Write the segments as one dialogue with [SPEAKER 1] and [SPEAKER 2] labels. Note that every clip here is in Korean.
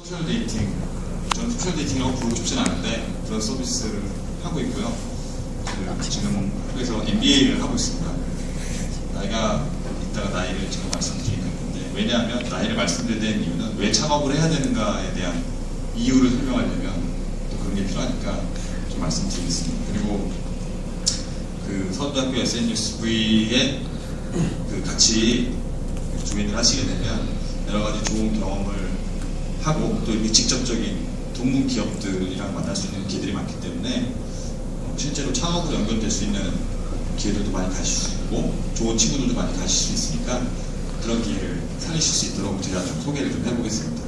[SPEAKER 1] 소셜 데이팅, 저는 소셜 데이팅이라고 부르고 싶진 않은데 그런 서비스를 하고 있고요. 지금 학교에서 MBA를 하고 있습니다. 나이가 이따가 나이를 제가 말씀드리는 건데, 왜냐하면 나이를 말씀드려야 되는 이유는 왜 창업을 해야 되는가에 대한 이유를 설명하려면 또 그런 게 필요하니까 좀 말씀드리겠습니다. 그리고 그 서울대학교 SNUSV에 같이 조인을 하시게 되면 여러 가지 좋은 경험을 하고 또 이렇게 직접적인 동문 기업들이랑 만날 수 있는 기회들이 많기 때문에 실제로 창업으로 연결될 수 있는 기회들도 많이 가실 수 있고 좋은 친구들도 많이 가실 수 있으니까 그런 기회를 살리실 수 있도록 제가 좀 소개를 좀 해보겠습니다.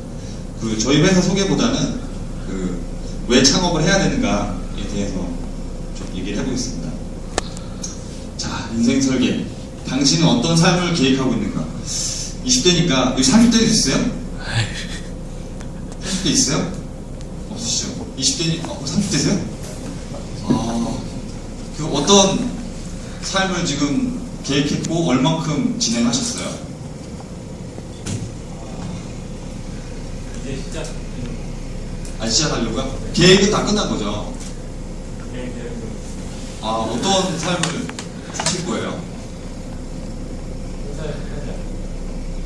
[SPEAKER 1] 그 저희 회사 소개보다는 왜 창업을 해야 되는가에 대해서 좀 얘기를 해보겠습니다. 자, 인생 설계. 당신은 어떤 삶을 계획하고 있는가? 20대니까 여기 30대도 있어요? 30대 있어요? 없으시죠? 20대니 30대세요? 그 어떤 삶을 지금 계획했고 얼만큼 진행하셨어요?
[SPEAKER 2] 이제
[SPEAKER 1] 시작하려고요? 계획은 다 끝난 거죠? 어떤 삶을 사실 거예요?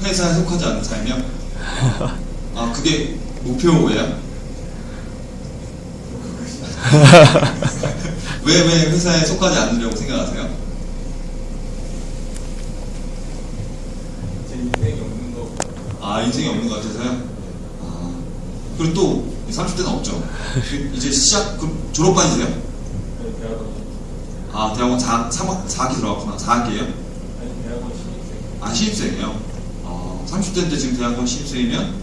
[SPEAKER 1] 회사에 속하지 않는 삶이요? 그게 목표예요? 왜 회사에 속하지 않으려고 생각하세요?
[SPEAKER 2] 제 인생이 없는 거.
[SPEAKER 1] 인생이 없는 것 같아서요? 그리고 또 30대는 없죠? 이제 졸업반이세요?
[SPEAKER 2] 네, 대학원.
[SPEAKER 1] 대학원 4학기 들어갔구나. 4학기예요?
[SPEAKER 2] 아니, 대학원 신입생.
[SPEAKER 1] 신입생이에요? 30대인데 지금 대학원 신입생이면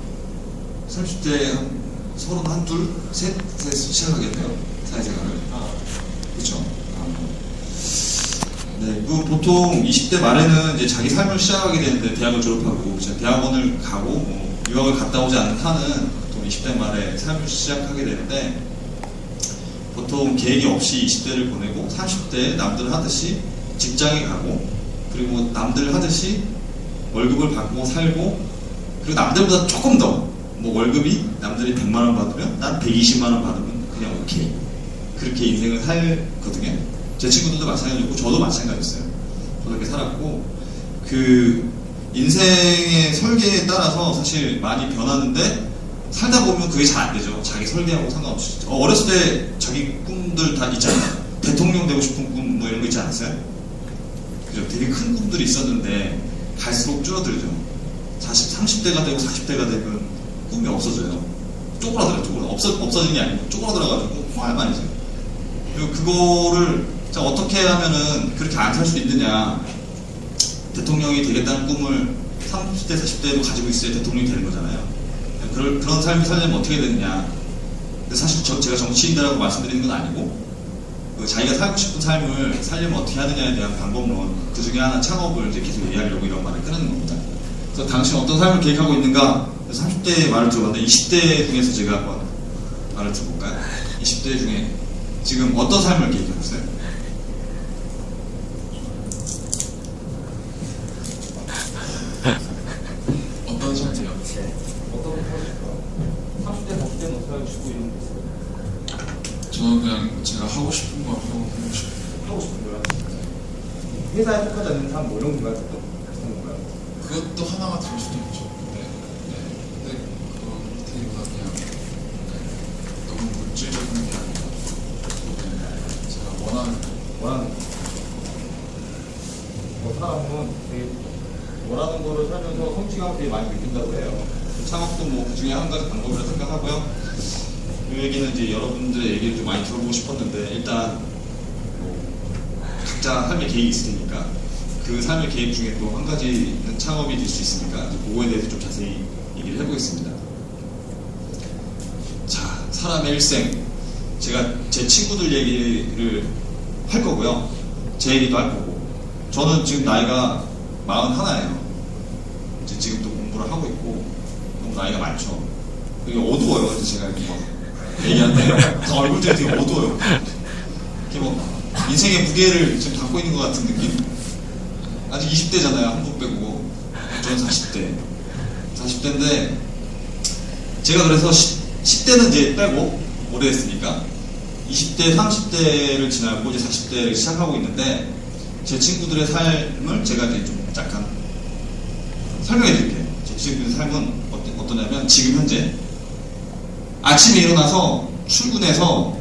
[SPEAKER 1] 30대 한 31, 2, 3 시작하겠네요. 사회생활을. 그렇죠. 네, 보통 20대 말에는 이제 자기 삶을 시작하게 되는데 대학을 졸업하고 대학원을 가고 유학을 갔다 오지 않는 한은 보통 20대 말에 삶을 시작하게 되는데 보통 계획이 없이 20대를 보내고 30대에 남들 하듯이 직장에 가고 그리고 남들 하듯이 월급을 받고 살고 그리고 남들보다 조금 더 월급이 남들이 100만원 받으면 난 120만원 받으면 그냥 오케이 그렇게 인생을 살거든요. 제 친구들도 마찬가지고 저도 마찬가지였어요. 저도 그렇게 살았고 그 인생의 설계에 따라서 사실 많이 변하는데 살다 보면 그게 잘 안 되죠. 자기 설계하고 상관없이. 어렸을 때 자기 꿈들 다 있잖아요. 대통령 되고 싶은 꿈 이런 거 있지 않았어요? 그죠? 되게 큰 꿈들이 있었는데 갈수록 줄어들죠. 30대가 되고 40대가 되면 꿈이 없어져요. 쪼그라들어요. 없어진 게 아니고 쪼그라들어가지고 화만해져요. 그리고 그거를 어떻게 하면은 그렇게 안 살 수 있느냐. 대통령이 되겠다는 꿈을 30대, 40대도 가지고 있어야 대통령이 되는 거잖아요. 그런 삶을 살려면 어떻게 되느냐. 근데 사실 제가 정치인이라고 말씀드리는 건 아니고 자기가 살고 싶은 삶을 살려면 어떻게 하느냐에 대한 방법론 그 중에 하나 창업을 이제 계속 얘기하려고 이런 말을 꺼내는 겁니다. 그래서 당신 어떤 삶을 계획하고 있는가? 30대 말을 들어봤는데 20대 중에서 제가 한번 말을 들어볼까요? 20대 중에 지금 어떤 삶을 계획하고 있어요?
[SPEAKER 2] 어떤 삶이요? 어떤 거 하고 싶어요? 30대, 40대는 어떻게 하고 싶고 이런 거 있어요?
[SPEAKER 3] 저는 그냥 제가 하고 싶은 거 하고 싶어요.
[SPEAKER 2] 하고 싶은 거요? 회사에 속하지 않는 삶 이런 건가요? 또 비슷한 건가요?
[SPEAKER 3] 그것도 하나가 될 수도 있죠. 근데 그거보다 그냥 너무 물질적인 게 아니라 제가 원하는 거.
[SPEAKER 2] 사람은 되게 원하는 거를 살면서 성취감을 되게 많이 느낀다고 해요.
[SPEAKER 1] 창업도 그 중에 한 가지 방법이라 생각하고요. 이 얘기는 이제 여러분들의 얘기를 좀 많이 들어보고 싶었는데 일단 각자 삶의 계획이 있을 테니까 그 삶의 계획 중에 또 한 가지는 창업이 될 수 있으니까 그거에 대해서 좀 자세히 얘기를 해보겠습니다. 자, 사람의 일생. 제가 제 친구들 얘기를 할 거고요. 제 얘기도 할 거고. 저는 지금 나이가 41예요. 지금 또 공부를 하고 있고 너무 나이가 많죠. 되게 어두워요. 그래서 제가 이렇게 얘기하는데 얼굴들이 되게 어두워요. 이렇게 인생의 무게를 지금 갖고 있는 것 같은 느낌? 아직 20대잖아요. 한 분 빼고. 저는 40대. 40대인데 제가 그래서 10대는 이제 빼고 오래됐으니까 20대, 30대를 지나고 이제 40대를 시작하고 있는데 제 친구들의 삶을 제가 이제 좀 약간 설명해 드릴게요. 제 친구들의 삶은 어떠냐면 지금 현재 아침에 일어나서 출근해서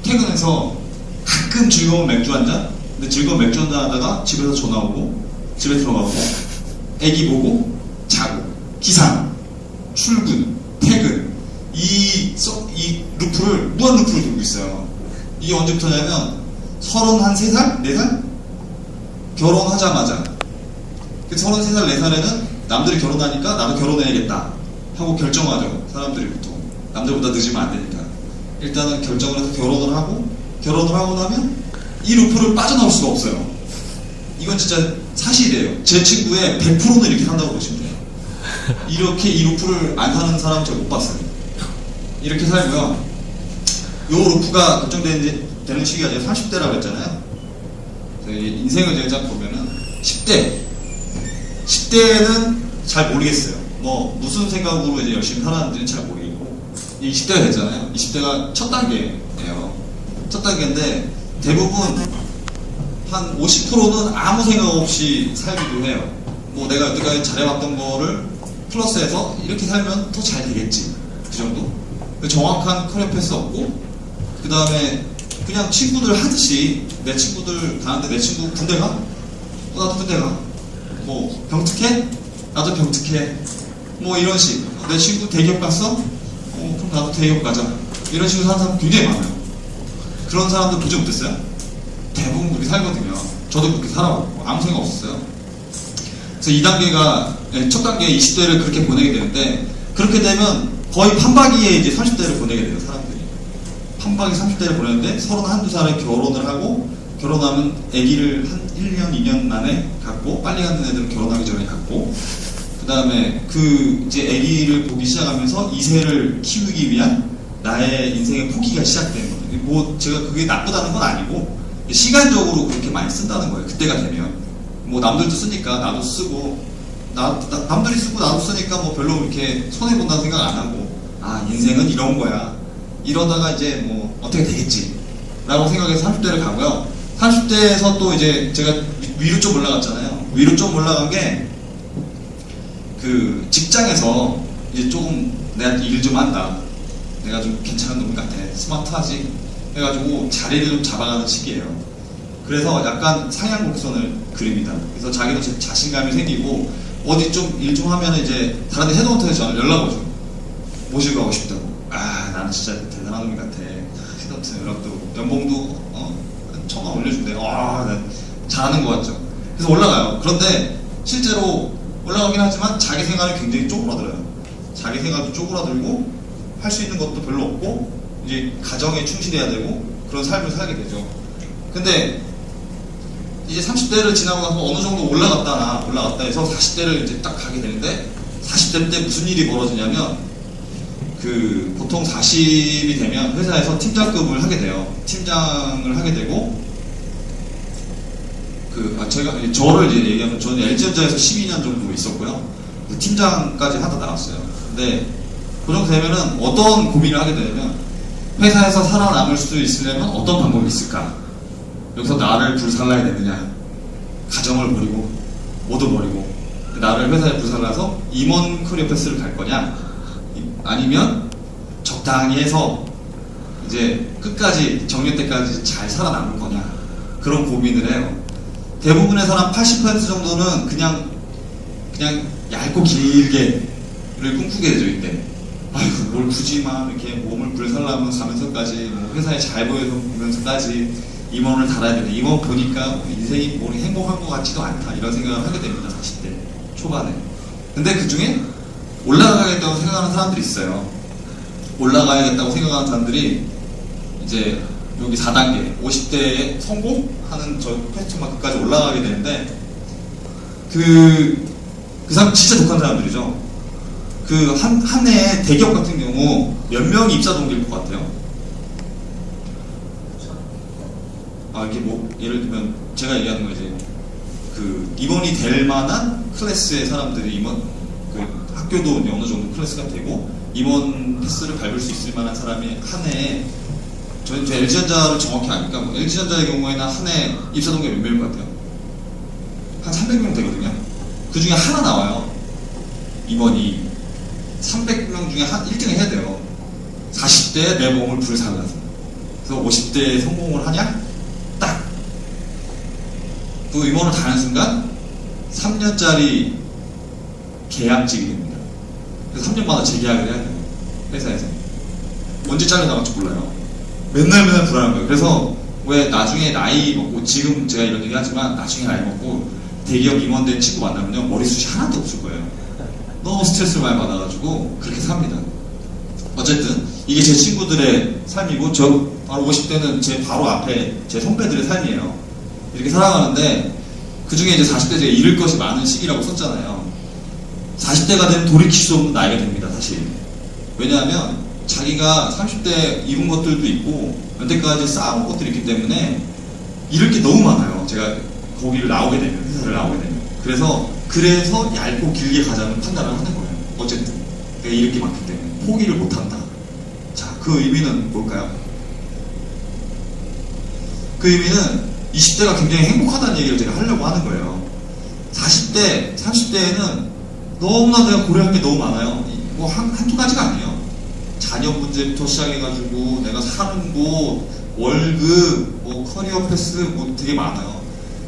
[SPEAKER 1] 퇴근해서 가끔 즐거운 맥주 한 잔? 근데 즐거운 맥주 한 잔 하다가 집에서 전화 오고 집에 들어가고 애기 보고 자고 기상 출근 퇴근 이 루프를 무한 루프를 돌고 있어요. 이게 언제부터냐면 33살? 4살? 결혼하자마자 33살 4살에는 남들이 결혼하니까 나도 결혼해야겠다 하고 결정하죠. 사람들이 보통 남들보다 늦으면 안 되니까 일단은 결정을 해서 결혼을 하고 나면 이 루프를 빠져나올 수가 없어요. 이건 진짜 사실이에요. 제 친구의 100%는 이렇게 산다고 보시면 돼요. 이렇게 이 루프를 안 사는 사람 제가 못 봤어요. 이렇게 살고요. 요 루프가 결정되는 시기가 제가 30대라고 했잖아요. 인생을 제가 보면은 10대는 잘 모르겠어요. 뭐 무슨 생각으로 이제 열심히 살았는지는 잘 모르겠고 20대가 됐잖아요. 20대가 첫 단계예요. 첫 단계인데 대부분 한 50%는 아무 생각 없이 살기도 해요. 뭐 내가 여태까지 잘해왔던 거를 플러스해서 이렇게 살면 더 잘 되겠지. 그 정도? 정확한 커리어 패스 없고 그 다음에 그냥 친구들 하듯이 내 친구들 가는데 내 친구 군대 가? 나도 군대 가. 뭐 병특해? 나도 병특해. 뭐 이런 식. 내 친구 대기업 갔어? 그럼 나도 대기업 가자. 이런 식으로 사는 사람 굉장히 많아요. 그런 사람들 보지 못했어요? 대부분 그렇게 살거든요. 저도 그렇게 살아왔고 아무 생각 없었어요. 그래서 2단계가 첫 단계 20대를 그렇게 보내게 되는데 그렇게 되면 거의 판박이에 이제 30대를 보내게 돼요. 사람들이 판박이 30대를 보내는데 31~2살에 결혼을 하고 결혼하면 아기를 한 1년, 2년 만에 갖고 빨리 갖는 애들은 결혼하기 전에 갖고 그 다음에 그 이제 아기를 보기 시작하면서 2세를 키우기 위한 나의 인생의 포기가 시작되는 거예요. 뭐 제가 그게 나쁘다는 건 아니고 시간적으로 그렇게 많이 쓴다는 거예요. 그때가 되면 뭐 남들도 쓰니까 나도 쓰고 남들이 쓰고 나도 쓰니까 뭐 별로 그렇게 손해본다는 생각 안 하고 아 인생은 이런 거야 이러다가 이제 뭐 어떻게 되겠지 라고 생각해서 30대를 가고요. 30대에서 또 이제 제가 위로 좀 올라갔잖아요. 위로 좀 올라간 게 그 직장에서 이제 조금 내가 일 좀 한다. 내가 좀 괜찮은 놈 같아. 스마트하지. 해가지고 자리를 좀 잡아가는 시기예요. 그래서 약간 상향 곡선을 그립니다. 그래서 자기도 자신감이 생기고 어디 좀 일 좀 하면 이제 다른 데 헤드헌터에서 저는 연락 오죠. 모시고 가고 싶다고. 아 나는 진짜 대단한 놈 같아. 헤드헌터 연락도 연봉도 1,000만 올려준대. 난 잘하는 것 같죠. 그래서 올라가요. 그런데 실제로 올라가긴 하지만 자기 생활이 굉장히 쪼그라들어요. 자기 생활도 쪼그라들고 할 수 있는 것도 별로 없고 이제 가정에 충실해야 되고 그런 삶을 살게 되죠. 근데 이제 30대를 지나고 나서 어느 정도 올라갔다 해서 40대를 이제 딱 가게 되는데 40대 때 무슨 일이 벌어지냐면 그 보통 40이 되면 회사에서 팀장급을 하게 돼요. 팀장을 하게 되고 제가 저를 이제 얘기하면 저는 LG전자에서 12년 정도 있었고요. 팀장까지 하다 나왔어요. 근데 그 정도 되면은 어떤 고민을 하게 되냐면 회사에서 살아남을 수 있으려면 어떤 방법이 있을까? 여기서 나를 불살라야 되느냐? 가정을 버리고 모두 버리고 나를 회사에 불살라서 임원 커리어 패스를 갈 거냐? 아니면 적당히 해서 이제 끝까지 정년 때까지 잘 살아남을 거냐? 그런 고민을 해요. 대부분의 사람 80% 정도는 그냥 얇고 길게를 꿈꾸게 되죠. 이때 아이고 뭘 굳이 막 이렇게 몸을 불살라면서까지 뭐 회사에 잘 보여서까지 임원을 달아야 되네. 임원 보니까 인생이 뭐 행복한 것 같지도 않다 이런 생각을 하게 됩니다. 40대 초반에. 근데 그 중에 올라가야겠다고 생각하는 사람들이 있어요. 올라가야겠다고 생각하는 사람들이 이제 여기 4단계 50대에 성공하는 저 퀘스천 마크까지 올라가게 되는데 그 사람 진짜 독한 사람들이죠. 그 한 해에 대기업 같은 경우 몇 명이 입사 동기일 것 같아요? 이게 뭐 예를 들면 제가 얘기하는 거 이제 그 임원이 될 만한 클래스의 사람들이 임원 그 학교도 이제 어느 정도 클래스가 되고 임원 패스를 밟을 수 있을 만한 사람이 한 해에 저는 LG전자를 정확히 아니까 뭐 LG전자의 경우에는 한 해 입사 동기 몇 명일 것 같아요? 한 300명 되거든요. 그 중에 하나 나와요. 임원이 300명 중에 한 1등 해야 돼요. 40대에 내 몸을 불살라서. 그래서 50대에 성공을 하냐? 딱! 그 임원을 다는 순간 3년짜리 계약직이 됩니다. 그래서 3년마다 재계약을 해야 돼요. 회사에서. 언제 잘려나갈지 몰라요. 맨날 불안한 거예요. 그래서 왜 나중에 나이 먹고, 지금 제가 이런 얘기 하지만 나중에 나이 먹고 대기업 임원 된 친구 만나면요, 머리숱이 하나도 없을 거예요. 너무 스트레스를 많이 받아가지고 그렇게 삽니다. 어쨌든 이게 제 친구들의 삶이고, 저 바로 50대는 제 바로 앞에 제 선배들의 삶이에요. 이렇게 살아가는데, 그 중에 이제 40대 제가 잃을 것이 많은 시기라고 썼잖아요. 40대가 되면 돌이킬 수 없는 나이가 됩니다, 사실. 왜냐하면 자기가 30대 입은 것들도 있고 여태까지 쌓아온 것들이 있기 때문에 잃을 게 너무 많아요. 제가 거기를 나오게 되면, 회사를 나오게 되면. 그래서 얇고 길게 가자는 판단을 하는 거예요. 어쨌든 내가 잃을 게 많기 때문에 포기를 못한다. 자, 그 의미는 뭘까요? 그 의미는 20대가 굉장히 행복하다는 얘기를 제가 하려고 하는 거예요. 40대, 30대에는 너무나 내가 고려할 게 너무 많아요. 뭐 한두 가지가 아니에요. 자녀 문제부터 시작해가지고 내가 사는 곳, 월급, 뭐 커리어 패스, 뭐 되게 많아요.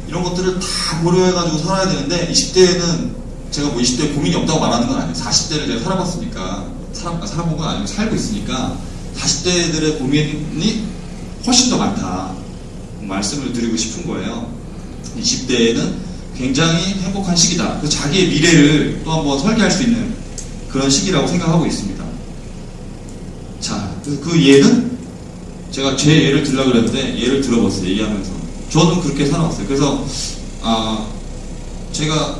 [SPEAKER 1] 이런 것들을 다 고려해가지고 살아야 되는데, 20대에는 제가 뭐 20대에 고민이 없다고 말하는 건 아니에요. 40대를 제가 살아봤으니까, 살아본 건 아니고 살고 있으니까 40대들의 고민이 훨씬 더 많다 말씀을 드리고 싶은 거예요. 20대에는 굉장히 행복한 시기다. 그 자기의 미래를 또 한번 설계할 수 있는 그런 시기라고 생각하고 있습니다. 자, 그 예는 제가 제 예를 들려고 그랬는데 예를 들어봤어요. 얘기하면서 저는 그렇게 살아왔어요. 그래서 제가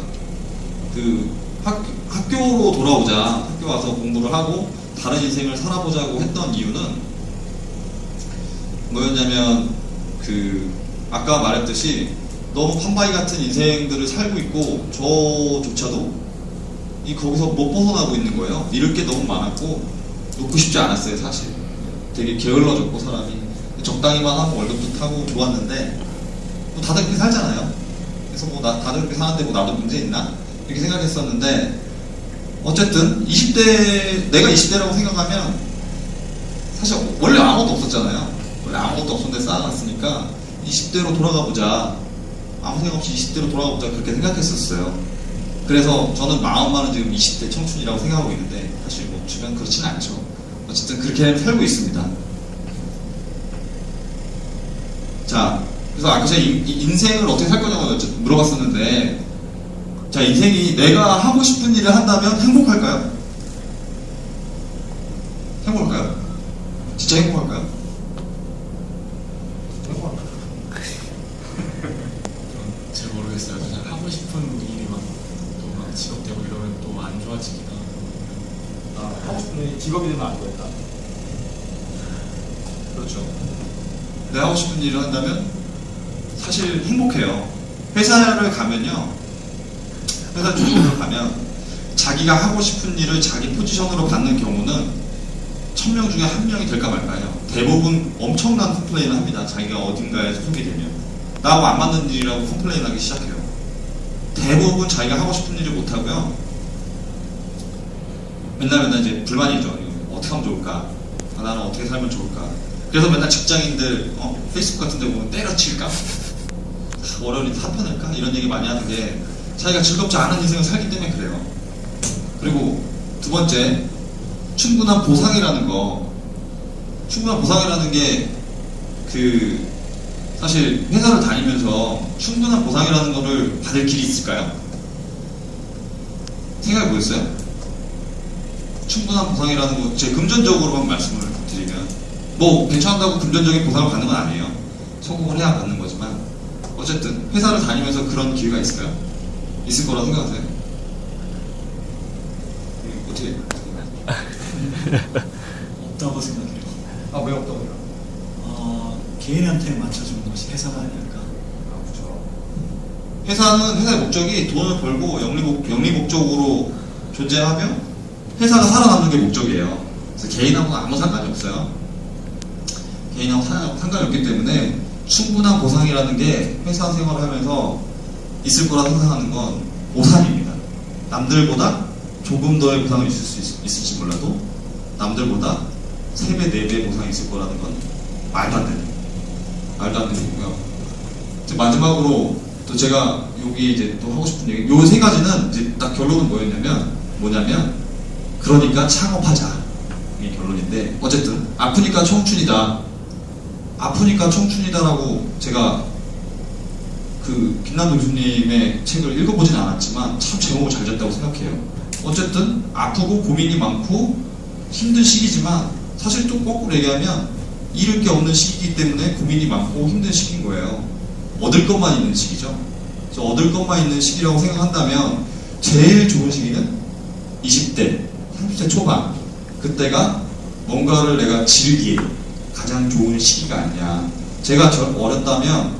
[SPEAKER 1] 그 학교로 돌아오자, 학교 와서 공부를 하고 다른 인생을 살아보자고 했던 이유는 뭐였냐면, 아까 말했듯이 너무 판바이 같은 인생들을 살고 있고 저조차도 거기서 못 벗어나고 있는 거예요. 잃을 게 너무 많았고 놓고 싶지 않았어요. 사실 되게 게을러졌고 사람이 적당히만 하고 월급도 타고 좋았는데, 뭐 다들 그렇게 살잖아요. 그래서 뭐 다들 그렇게 사는데 뭐 나도 문제 있나? 이렇게 생각했었는데, 어쨌든 20대, 내가 20대라고 생각하면 사실 원래 아무것도 없었잖아요. 원래 아무것도 없었는데 쌓아놨으니까 20대로 돌아가보자, 아무 생각 없이 20대로 돌아가보자, 그렇게 생각했었어요. 그래서 저는 마음만은 지금 20대 청춘이라고 생각하고 있는데 사실 뭐 주변 그렇지는 않죠. 어쨌든 그렇게 살고 있습니다. 자, 그래서 아까 제가 인생을 어떻게 살 거냐고 물어봤었는데, 자, 인생이 내가 하고 싶은 일을 한다면 행복할까요? 행복할까요? 진짜 행복할까요?
[SPEAKER 3] 잘 모르겠어요. 그냥 하고 싶은 일이 막 직업되고 이러면 또 안 좋아지니까.
[SPEAKER 2] 하고 싶은 일이 직업이 되면 안 되겠다.
[SPEAKER 1] 그렇죠. 내가 하고 싶은 일을 한다면 사실 행복해요. 회사를 가면요, 회사 조직으로 가면 자기가 하고 싶은 일을 자기 포지션으로 받는 경우는 1000명 중에 1명이 될까 말까요. 대부분 엄청난 컴플레인을 합니다. 자기가 어딘가에 소속이 되면 나하고 안 맞는 일이라고 컴플레인하기 시작해요. 대부분 자기가 하고 싶은 일을 못하고요, 맨날 이제 불만이죠. 어떻게 하면 좋을까? 나는 어떻게 살면 좋을까? 그래서 맨날 직장인들 페이스북 같은 데 보면 때려칠까? 월요일이 사표낼까? 이런 얘기 많이 하는 게 자기가 즐겁지 않은 인생을 살기 때문에 그래요. 그리고 두 번째, 충분한 보상이라는 거. 충분한 보상이라는 게 사실 회사를 다니면서 충분한 보상이라는 거를 받을 길이 있을까요? 생각해 보셨어요? 충분한 보상이라는 거, 제 금전적으로만 말씀을 드리면 뭐 괜찮다고 금전적인 보상을 받는 건 아니에요. 성공을 해야 받는 거지만, 어쨌든 회사를 다니면서 그런 기회가 있을까요? 있을 거라고 생각하세요? 어떻게?
[SPEAKER 4] 없다고 생각해요.
[SPEAKER 2] 왜 없다고 해요?
[SPEAKER 4] 개인한테 맞춰주는 것이 회사가 아닐까.
[SPEAKER 2] 그렇죠.
[SPEAKER 1] 회사의 목적이 돈을 벌고 영리 목적으로 존재하며 회사가 살아남는 게 목적이에요. 그래서 개인하고는 아무 상관이 없어요. 개인하고 상관이 없기 때문에 충분한 보상이라는 게 회사 생활을 하면서 있을 거라 생각하는 건 오산입니다. 남들보다 조금 더의 보상이 있을 수 있을지 몰라도 남들보다 3배, 4배 보상이 있을 거라는 건 말도 안 되는 거고요. 마지막으로 또 제가 여기 이제 또 하고 싶은 얘기, 요 3가지는 이제 딱 결론은 뭐냐면 그러니까 창업하자, 이게 결론인데, 어쨌든 아프니까 청춘이다라고 제가 그 김남도 교수님의 책을 읽어보진 않았지만 참 제목을 잘 졌다고 생각해요. 어쨌든 아프고 고민이 많고 힘든 시기지만 사실 또 거꾸로 얘기하면 잃을 게 없는 시기이기 때문에 고민이 많고 힘든 시기인 거예요. 얻을 것만 있는 시기죠. 그래서 얻을 것만 있는 시기라고 생각한다면 제일 좋은 시기는 20대, 30대 초반, 그때가 뭔가를 내가 지르기에 가장 좋은 시기가 아니냐. 제가 어렸다면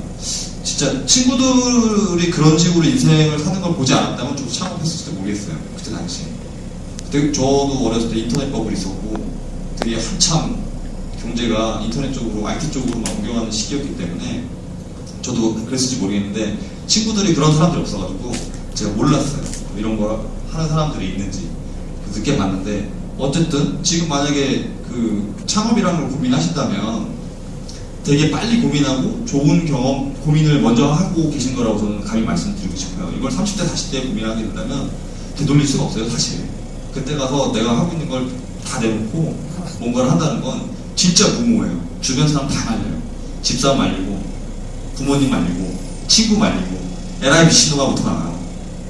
[SPEAKER 1] 진짜 친구들이 그런 식으로 인생을 사는 걸 보지 않았다면 저도 창업했을지도 모르겠어요. 그때 당시에. 그때 저도 어렸을 때 인터넷 버블이 있었고 되게 한참 경제가 인터넷 쪽으로, IT 쪽으로 막 옮겨가는 시기였기 때문에 저도 그랬을지 모르겠는데 친구들이 그런 사람들이 없어가지고 제가 몰랐어요. 이런 거 하는 사람들이 있는지. 늦게 봤는데 어쨌든 지금 만약에 그 창업이라는 걸 고민하신다면 되게 빨리 고민하고 좋은 경험, 고민을 먼저 하고 계신 거라고 저는 감히 말씀드리고 싶어요. 이걸 30대, 40대에 고민하게 된다면 되돌릴 수가 없어요, 사실. 그때 가서 내가 하고 있는 걸 다 내놓고 뭔가를 한다는 건 진짜 무모해요. 주변 사람 다 말려요. 집사람 말리고, 부모님 말리고, 친구 말리고, 에라이 미친놈아부터 나와요.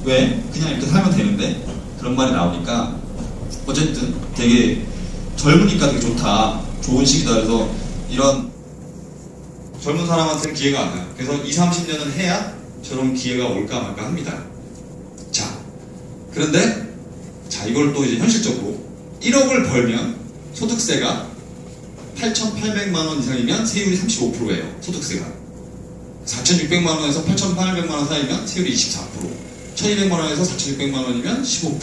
[SPEAKER 1] 왜? 그냥 이렇게 살면 되는데 그런 말이 나오니까 어쨌든 되게 젊으니까 되게 좋다, 좋은 시기다. 그래서 이런 젊은 사람한테는 기회가 안 와요. 그래서 20, 30년은 해야 저런 기회가 올까 말까 합니다. 자, 그런데 자, 이걸 또 이제 현실적으로 1억을 벌면 소득세가 8,800만 원 이상이면 세율이 35%예요. 소득세가 4,600만 원에서 8,800만 원 사이면 세율이 24%, 1,200만 원에서 4,600만 원이면 15%.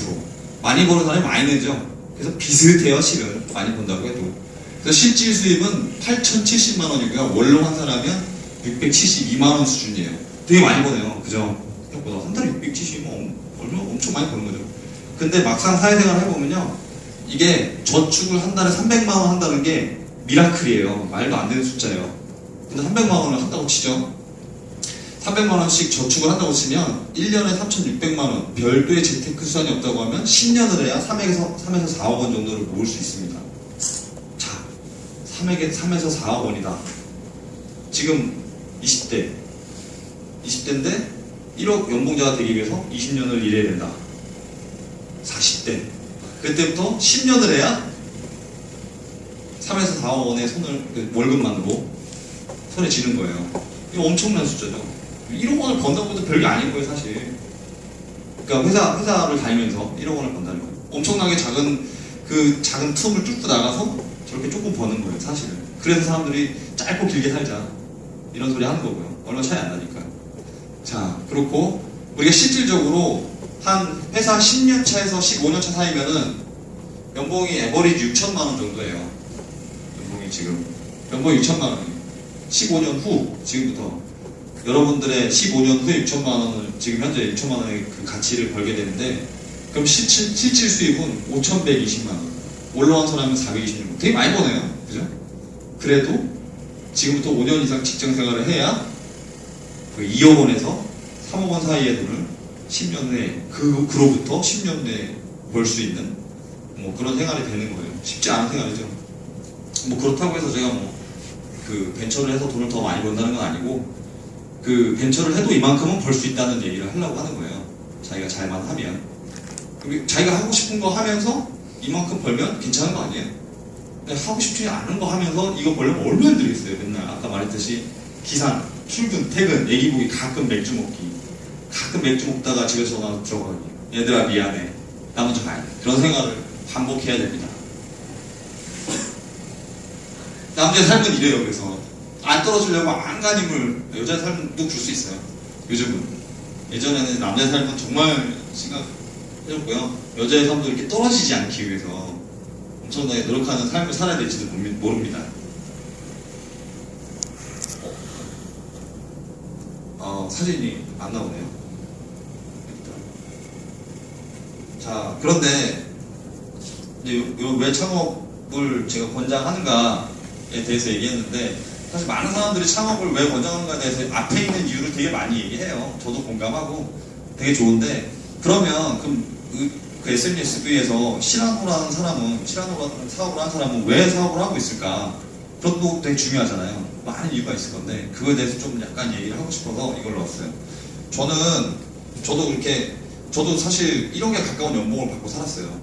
[SPEAKER 1] 많이 버는 사람이 많이 내죠. 그래서 비슷해요, 실은. 많이 번다고 해도. 그래서 실질 수입은 8,070만 원이고요. 원로 환산하면 672만 원 수준이에요. 되게 많이 버네요. 그죠? 생각보다 한 달에 670만 얼마 엄청 많이 버는 거죠. 근데 막상 사회생활 해보면요, 이게 저축을 한 달에 300만 원 한다는 게 미라클이에요. 말도 안 되는 숫자예요. 근데 300만 원을 한다고 치죠. 300만 원씩 저축을 한다고 치면 1년에 3,600만 원, 별도의 재테크 수단이 없다고 하면 10년을 해야 3에서 4억 원 정도를 모을 수 있습니다. 자, 3에서 4억 원이다. 지금 20대인데 1억 연봉자가 되기 위해서 20년을 일해야 된다. 40대. 그때부터 10년을 해야 3에서 4억 원의 월급만으로 손에 쥐는 거예요. 이거 엄청난 숫자죠. 1억 원을 번다고 해도 별게 아닌 거예요, 사실. 그러니까 회사를 다니면서 1억 원을 번다는 거예요. 엄청나게 작은 틈을 뚫고 나가서 저렇게 조금 버는 거예요, 사실은. 그래서 사람들이 짧고 길게 살자, 이런 소리 하는 거고요. 얼마 차이 안 나니까. 자, 그렇고 우리가 실질적으로 한 회사 10년 차에서 15년 차 사이면은 연봉이 에버리지 6천만 원 정도예요. 연봉이 6천만 원이에요. 15년 후, 지금부터 여러분들의 15년 후에 6천만 원을, 지금 현재 6천만 원의 그 가치를 벌게 되는데, 그럼 실질 수입은 5,120만 원. 올라온 사람은 426만 원. 되게 많이 버네요. 그죠? 그래도 지금부터 5년 이상 직장 생활을 해야 그 2억 원에서 3억 원 사이의 돈을 10년 내에, 그로부터 10년 내에 벌 수 있는 뭐 그런 생활이 되는 거예요. 쉽지 않은 생활이죠. 뭐 그렇다고 해서 제가 그 벤처를 해서 돈을 더 많이 번다는 건 아니고, 그 벤처를 해도 이만큼은 벌 수 있다는 얘기를 하려고 하는 거예요. 자기가 잘만 하면. 자기가 하고 싶은 거 하면서 이만큼 벌면 괜찮은 거 아니에요? 하고 싶지 않은 거 하면서 이거 벌려면 얼마나 힘들겠어요. 맨날 아까 말했듯이 기상, 출근, 퇴근, 애기 보기, 가끔 맥주 먹기, 가끔 맥주 먹다가 집에 전화 들어가기, 얘들아 미안해, 나 먼저 가야 돼. 그런 생활을 반복해야 됩니다. 남자의 삶은 이래요. 그래서 안 떨어지려고 안간힘을, 여자의 삶도 줄 수 있어요. 요즘은. 예전에는 남자의 삶은 정말 해줬고요. 여자의 삶도 이렇게 떨어지지 않기 위해서 엄청나게 노력하는 삶을 살아야 될지도 모릅니다. 사진이 안 나오네요. 자, 그런데 이제 왜 창업을 제가 권장하는가에 대해서 얘기했는데, 사실 많은 사람들이 창업을 왜 권장하는가에 대해서 앞에 있는 이유를 되게 많이 얘기해요. 저도 공감하고 되게 좋은데, 그러면 그 SNS에서 시라노라는 사람은, 시라노라는 사업을 하는 사람은 왜 사업을 하고 있을까? 그것도 되게 중요하잖아요. 많은 이유가 있을 건데, 그거에 대해서 좀 약간 얘기를 하고 싶어서 이걸 넣었어요. 저도 사실 1억에 가까운 연봉을 받고 살았어요.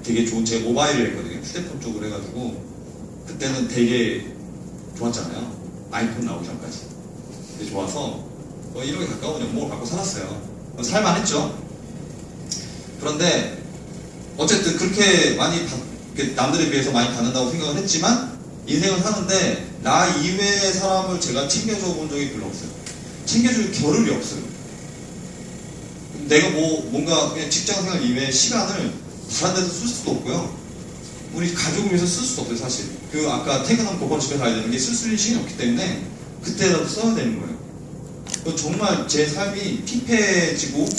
[SPEAKER 1] 되게 좋은, 제가 모바일을 했거든요. 휴대폰 쪽으로 해가지고, 그때는 되게 좋았잖아요. 아이폰 나오기 전까지. 되게 좋아서 1억에 가까운 연봉을 받고 살았어요. 살만했죠. 그런데 어쨌든 그렇게 많이 남들에 비해서 많이 받는다고 생각을 했지만, 인생을 사는데 나 이외의 사람을 제가 챙겨줘 본 적이 별로 없어요. 챙겨줄 겨를이 없어요. 내가 뭔가 그냥 직장생활 이외의 시간을 다른 데서 쓸 수도 없고요. 우리 가족을 위해서 쓸 수도 없어요, 사실. 아까 퇴근하면 곧바로 집에 가야 되는 게 쓸 수 있는 시간이 없기 때문에 그때라도 써야 되는 거예요. 정말 제 삶이 피폐해지고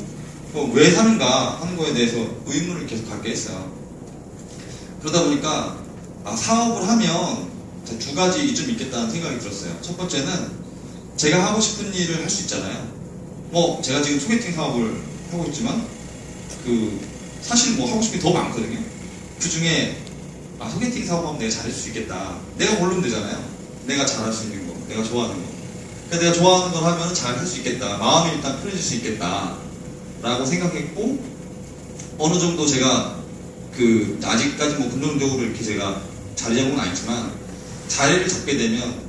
[SPEAKER 1] 왜 사는가 하는 거에 대해서 의문을 계속 갖게 했어요. 그러다 보니까 사업을 하면 두 가지 이점이 있겠다는 생각이 들었어요. 첫 번째는 제가 하고 싶은 일을 할 수 있잖아요. 제가 지금 소개팅 사업을 하고 있지만 사실 하고 싶은 게 더 많거든요. 그 중에 소개팅 사업하면 내가 잘할 수 있겠다. 내가 고르면 되잖아요. 내가 잘할 수 있는 거, 내가 좋아하는 거. 그러니까 내가 좋아하는 걸 하면 잘할 수 있겠다. 마음이 일단 편해질 수 있겠다 라고 생각했고, 어느 정도 제가 아직까지 긍정적으로 이렇게 제가 자리 잡은 건 아니지만, 자리를 잡게 되면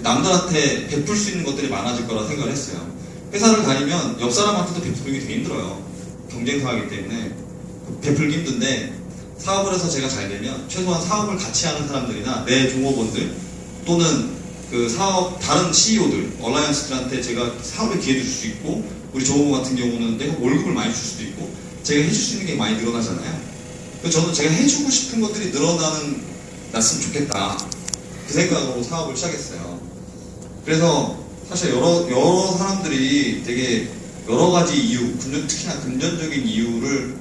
[SPEAKER 1] 남들한테 베풀 수 있는 것들이 많아질 거라 생각을 했어요. 회사를 다니면 옆 사람한테도 베풀기 되게 힘들어요. 경쟁사이기 때문에 베풀기 힘든데, 사업을 해서 제가 잘 되면 최소한 사업을 같이 하는 사람들이나 내 종업원들 또는 다른 CEO들, 얼라이언스들한테 제가 사업에 기회 줄 수 있고, 우리 종업원 같은 경우는 내가 월급을 많이 줄 수도 있고, 제가 해줄 수 있는 게 많이 늘어나잖아요. 그래서 저는 제가 해주고 싶은 것들이 났으면 좋겠다. 그 생각으로 사업을 시작했어요. 그래서 사실 여러 사람들이 되게 여러 가지 이유, 특히나 금전적인 이유를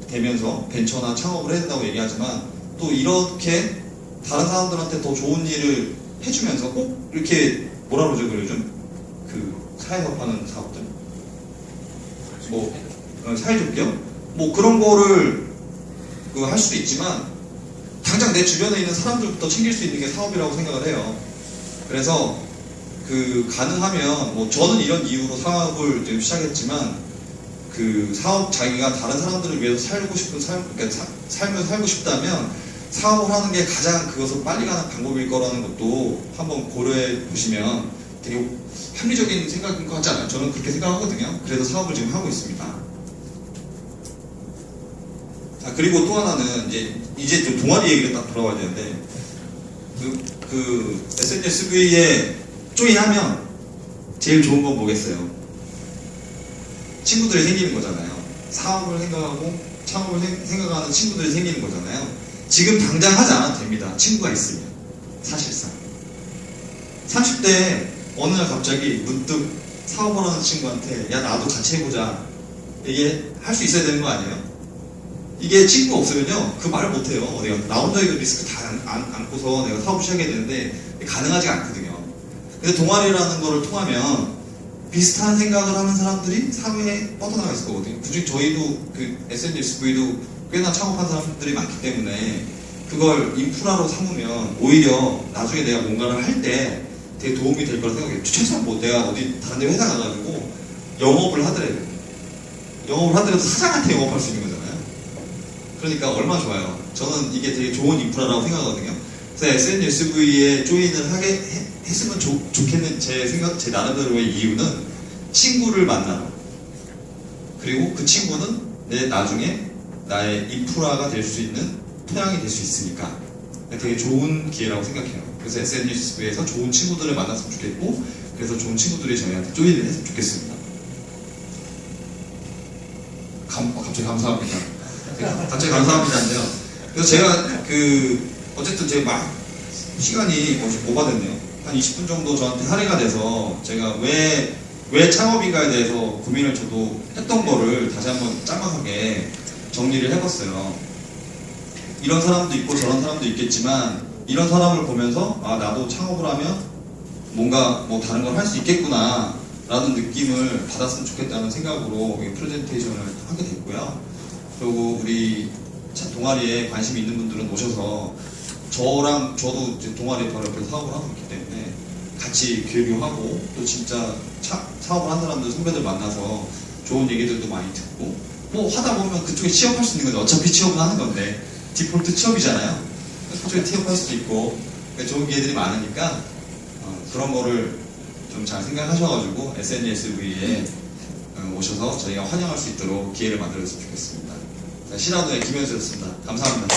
[SPEAKER 1] 대면서 벤처나 창업을 해야 된다고 얘기하지만, 또 이렇게 다른 사람들한테 더 좋은 일을 해주면서 꼭 이렇게 뭐라 그러죠, 요즘 사회사업 하는 사업들, 사회적기업? 그런 거를 할 수도 있지만, 당장 내 주변에 있는 사람들부터 챙길 수 있는 게 사업이라고 생각을 해요. 그래서 가능하면 저는 이런 이유로 사업을 좀 시작했지만, 사업 자기가 다른 사람들을 위해서 살고 싶은 삶을 살고 싶다면 사업을 하는 게 가장 그것을 빨리 가는 방법일 거라는 것도 한번 고려해 보시면 되게 합리적인 생각인 것 같지 않아요? 저는 그렇게 생각하거든요. 그래서 사업을 지금 하고 있습니다. 자, 그리고 또 하나는 이제 좀 동아리 얘기를 딱 돌아와야 되는데, SNS에 조인하면 제일 좋은 건 뭐겠어요? 친구들이 생기는 거잖아요. 사업을 생각하고 창업을 생각하는 친구들이 생기는 거잖아요. 지금 당장 하지 않아도 됩니다. 친구가 있으면. 사실상 30대에 어느 날 갑자기 문득 사업을 하는 친구한테 야 나도 같이 해보자 얘기할 수 있어야 되는 거 아니에요? 이게 친구가 없으면요 그 말을 못해요. 내가 나 혼자 이거 리스크 다 안고서 내가 사업을 시작해야 되는데 가능하지가 않거든요. 근데 동아리라는 거를 통하면 비슷한 생각을 하는 사람들이 사회에 뻗어나가 있을 거거든요. 굳이 저희도 SNSV도 꽤나 창업한 사람들이 많기 때문에 그걸 인프라로 삼으면 오히려 나중에 내가 뭔가를 할 때 되게 도움이 될 거라 생각해요. 최소한 내가 어디 다른 데 회사 가가지고 영업을 하더라도 사장한테 영업할 수 있는 거잖아요. 그러니까 얼마나 좋아요. 저는 이게 되게 좋은 인프라라고 생각하거든요. 그래서 SNSV에 조인을 했으면 좋겠는 제 나름대로의 이유는 친구를 만나러, 그리고 그 친구는 나중에 나의 인프라가 될 수 있는 토양이 될 수 있으니까 되게 좋은 기회라고 생각해요. 그래서 SNS에서 좋은 친구들을 만났으면 좋겠고, 그래서 좋은 친구들이 저희한테 조인을 했으면 좋겠습니다. 갑자기 감사합니다. 갑자기 감사합니다인데요. 그래서 제가 어쨌든 제가 막 시간이 오버됐네요. 한 20분 정도 저한테 할애가 돼서 제가 왜 창업인가에 대해서 고민을 저도 했던 거를 다시 한번 짤막하게 정리를 해봤어요. 이런 사람도 있고 저런 사람도 있겠지만 이런 사람을 보면서 아 나도 창업을 하면 뭔가 뭐 다른 걸 할 수 있겠구나 라는 느낌을 받았으면 좋겠다는 생각으로 이 프레젠테이션을 하게 됐고요. 그리고 우리 동아리에 관심이 있는 분들은 오셔서 저도 이제 동아리 바로 옆에서 사업을 하고 있기 때문에 같이 교류하고 또 진짜 사업을 한 사람들 선배들 만나서 좋은 얘기들도 많이 듣고 뭐 하다 보면 그쪽에 취업할 수 있는 거죠. 어차피 취업은 하는 건데 디폴트 취업이잖아요. 그쪽에 취업할 수도 있고 그러니까 좋은 기회들이 많으니까 그런 거를 좀 잘 생각하셔가지고 SNSV에 오셔서 저희가 환영할 수 있도록 기회를 만들었으면 좋겠습니다. 신한우의 김현수였습니다. 감사합니다.